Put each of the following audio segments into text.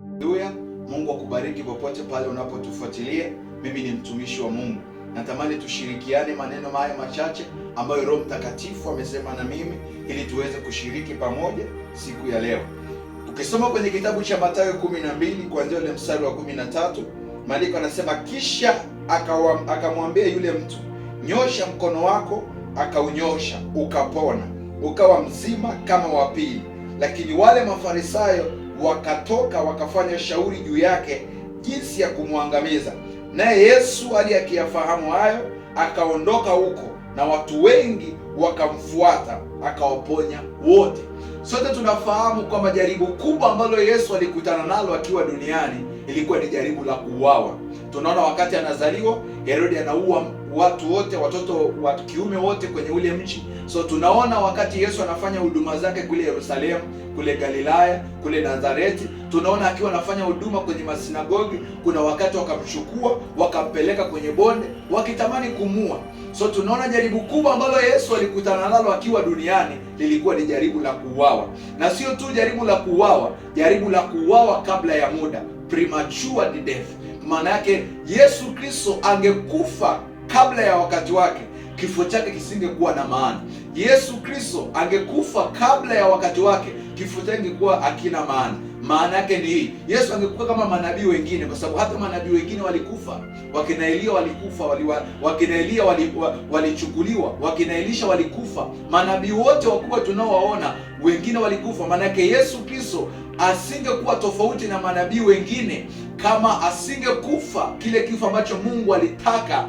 Haleluya. Mungu akubariki popote pale unapotufuatilia. Mimi ni mtumishi wa Mungu. Natamani tushirikiane maneno haya machache ambayo Roho Mtakatifu amesema na mimi ili tuweze kushiriki pamoja siku ya leo. Ukisoma kwenye kitabu cha Mathayo 12 kuanzia ule mstari wa 13, maandiko yanasema kisha akamwambia yule mtu, nyosha mkono wako. Akaunyosha, ukapona, ukawa mzima kama wa pili. Lakini wale Mafarisayo wakatoka wakafanya shauri juu yake jinsi ya kumwangamiza. Naye Yesu aliyakiyafahamu hayo, akaondoka huko, na watu wengi wakamfuata, akawaponya wote. Sote tunafahamu kwamba jaribu kubwa ambalo Yesu alikutana nalo akiwa duniani ilikuwa ni jaribu la kuuawa. Tunaona wakati anazaliwa, Herode anaua watu wote, watoto wa kiume wote kwenye ule mji. So tunaona wakati Yesu anafanya huduma zake kule Yerusalemu, kule Galilaya, kule Nazareti, tunaona akiwa anafanya huduma kwenye masinagogi, kuna wakati wakamchukua wakampeleka kwenye bonde wakitamani kumua. So tunaona jaribu kubwa ambalo Yesu alikutana nalo akiwa duniani lilikuwa ni jaribu la kuuawa. Na sio tu jaribu la kuuawa kabla ya muda, premature death. Maana yake Yesu Kristo angekufa kabla ya wakati wake, kifo chake kisingekuwa na maana. Yesu Kristo angekufa kabla ya wakati wake, kifo chake kingekuwa hakina maana. Maana yake ni hii: Yesu angekuwa kama manabii wengine, kwa sababu hata manabii wengine walikufa. Wakina Elia walikufa, wakina Elia walichukuliwa, wakina Elisha walikufa. Manabii wote wakubwa tunaowaona wengine walikufa. Maana yake Yesu Kristo asingekuwa tofauti na manabii wengine kama asingekufa kile kifo ambacho Mungu alitaka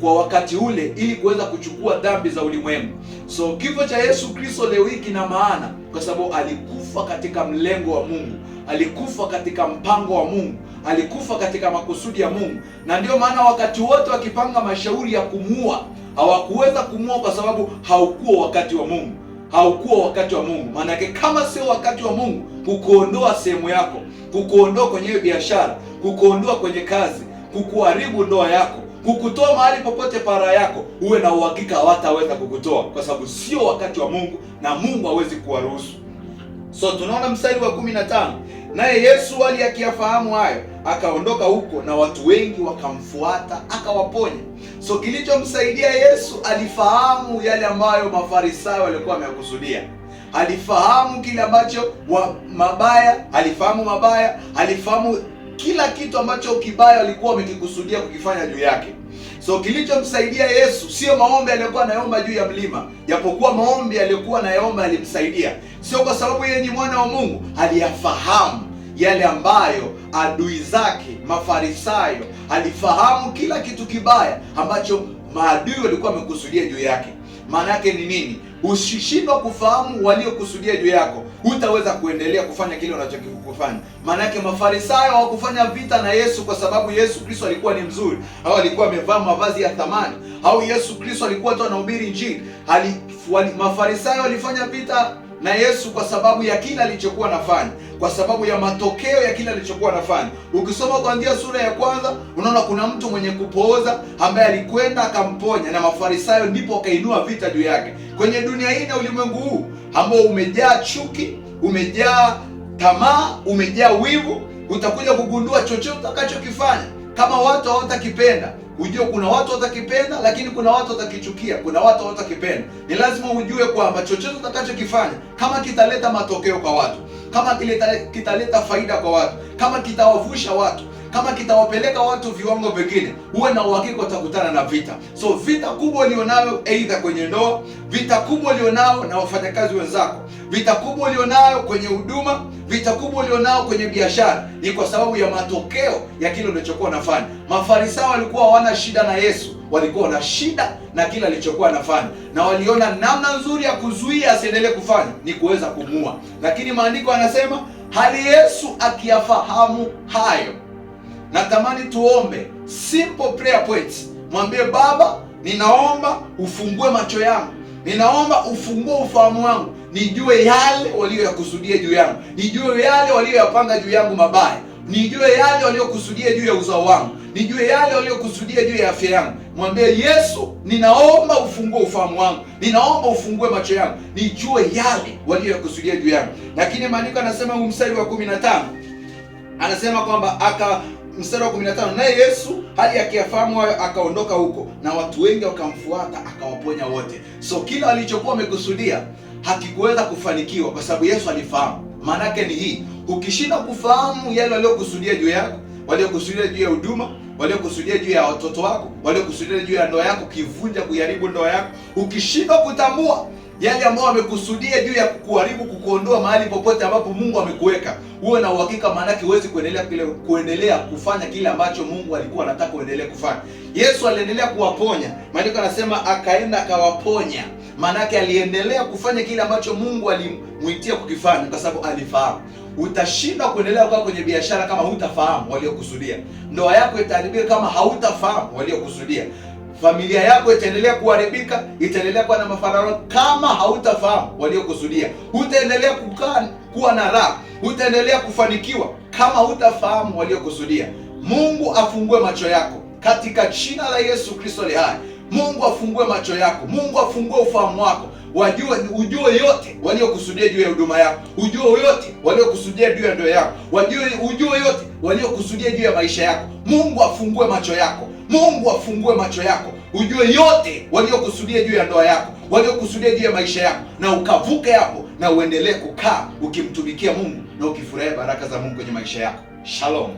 kwa wakati ule ili kuweza kuchukua dhambi za ulimwengu. So kifo cha Yesu Kristo leo hii kina maana kwa sababu alikufa katika mlengo wa Mungu, alikufa katika mpango wa Mungu, alikufa katika makusudi ya Mungu. Na ndio maana wakati wote wakipanga mashauri ya kumuua, hawakuweza kumuua kwa sababu haukuwa wakati wa Mungu. Haukuwa wakati wa Mungu. Maana yake kama sio wakati wa Mungu, kukuondoa sehemu yako, kukuondoa kwenye biashara, kukuondoa kwenye kazi, kukuharibu ndoa yako, kukutoa mahali popote para yako, uwe na uhakika hawataweza kukutoa kwa sababu sio wakati wa Mungu na Mungu hawezi kuwaruhusu. So tunaona mstari wa 15, naye Yesu aliyakiyafahamu hayo, akaondoka huko, na watu wengi wakamfuata, akawaponya. So kilichomsaidia Yesu, alifahamu yale ambayo Mafarisayo walikuwa wameyakusudia. Alifahamu kile ambacho alifahamu kila kitu ambacho kibaya walikuwa wamekikusudia kukifanya juu yake. So kilichomsaidia Yesu sio maombi aliyokuwa anaomba juu ya mlima, japokuwa maombi aliyokuwa anaomba alimsaidia. Sio kwa sababu yeye ni mwana wa Mungu, aliyafahamu yale ambayo adui zake Mafarisayo, alifahamu kila kitu kibaya ambacho maadui walikuwa wamekusudia juu yake. Maana yake ni nini? Usishindwa kufahamu waliokusudia juu yako, hutaweza kuendelea kufanya kile unachokifanya. Maana yake Mafarisayo hawakufanya vita na Yesu kwa sababu Yesu Kristo alikuwa ni mzuri, au alikuwa amevaa mavazi ya thamani, au Yesu Kristo alikuwa tu anahubiri Injili. Mafarisayo walifanya vita na Yesu kwa sababu ya kile alichokuwa anafanya, kwa sababu ya matokeo ya kile alichokuwa anafanya. Ukisoma kuanzia sura ya kwanza, unaona kuna mtu mwenye kupooza ambaye alikwenda akamponya, na Mafarisayo ndipo wakainua vita juu yake. Kwenye dunia hii na ulimwengu huu ambao umejaa chuki, umejaa tamaa, umejaa wivu, utakuja kugundua chochote utakachokifanya, kama watu hawatakipenda, ujue kuna watu watakipenda, lakini kuna watu watakichukia, kuna watu hawatakipenda. Ni lazima ujue kwamba chochote utakachokifanya, kama kitaleta matokeo kwa watu, kama kitaleta faida kwa watu, kama kitawavusha watu, kama kitawapeleka watu viwango vingine, uwe na uhakika utakutana na vita. So vita kubwa ulionayo aidha kwenye ndoa, vita kubwa ulionayo na wafanyakazi wenzako, vita kubwa ulionayo kwenye huduma, vita kubwa ulionayo kwenye biashara, ni kwa sababu ya matokeo ya kile ulichokuwa unafanya. Mafarisayo walikuwa hawana shida na Yesu, walikuwa na shida na kile alichokuwa anafanya, na waliona namna nzuri ya kuzuia asiendelee kufanya ni kuweza kumuua. Lakini maandiko yanasema hali Yesu akiyafahamu hayo. Natamani tuombe simple prayer points. Mwambie Baba, ninaomba ufungue macho yangu, ninaomba ufungue ufahamu wangu, nijue yale walioyakusudia juu yangu, nijue yale walioyapanga juu yangu mabaya, nijue yale waliokusudia juu ya uzao wangu, nijue yale waliokusudia juu ya afya yangu. Mwambie Yesu, ninaomba ufungue ufahamu wangu, ninaomba ufungue macho yangu, nijue yale walioyakusudia juu yangu. Lakini maandiko yanasema mstari wa 15, Anasema kwamba mstari wa 15, naye Yesu hali akiyafahamu hayo akaondoka huko, na watu wengi wakamfuata, akawaponya wote. So kila alichokuwa amekusudia hakikuweza kufanikiwa kwa sababu Yesu alifahamu. Maana yake ni hii, ukishinda kufahamu yale waliokusudia juu yako, waliokusudia juu ya huduma, waliokusudia juu ya watoto wako, waliokusudia juu ya ndoa yako, kivunja kuharibu ndoa yako, ukishindwa kutambua yale ambayo wamekusudia juu ya kukuharibu, kukuondoa mahali popote ambapo Mungu amekuweka, uwe na uhakika, maana yake huwezi kuendelea kufanya kile ambacho Mungu alikuwa anataka uendelee kufanya. Yesu aliendelea kuwaponya. Maandiko anasema akaenda akawaponya. Maana yake aliendelea kufanya kile ambacho Mungu alimwitia kukifanya kwa sababu alifahamu. Utashinda kuendelea kukaa kwenye biashara kama hutafahamu waliokusudia. Ndoa yako itaharibika kama hautafahamu waliokusudia. Familia yako itaendelea kuharibika, itaendelea kuwa na mafarakano kama hautafahamu waliokusudia. Hutaendelea kuwa na raha, hutaendelea kufanikiwa kama hutafahamu waliokusudia. Mungu afungue macho yako katika jina la Yesu Kristo aliye hai. Mungu afungue macho yako, Mungu afungue ufahamu wako, ujue yote waliokusudia juu ya huduma yako, ujue yote waliokusudia juu ya ndoa yako, ujue yote waliokusudia juu ya maisha yako. Mungu afungue macho yako, Mungu afungue macho yako, ujue yote waliokusudia juu ya ndoa yako, waliokusudia juu ya maisha yako, na ukavuke hapo na uendelee kukaa ukimtumikia Mungu na ukifurahia baraka za Mungu kwenye maisha yako. Shalom.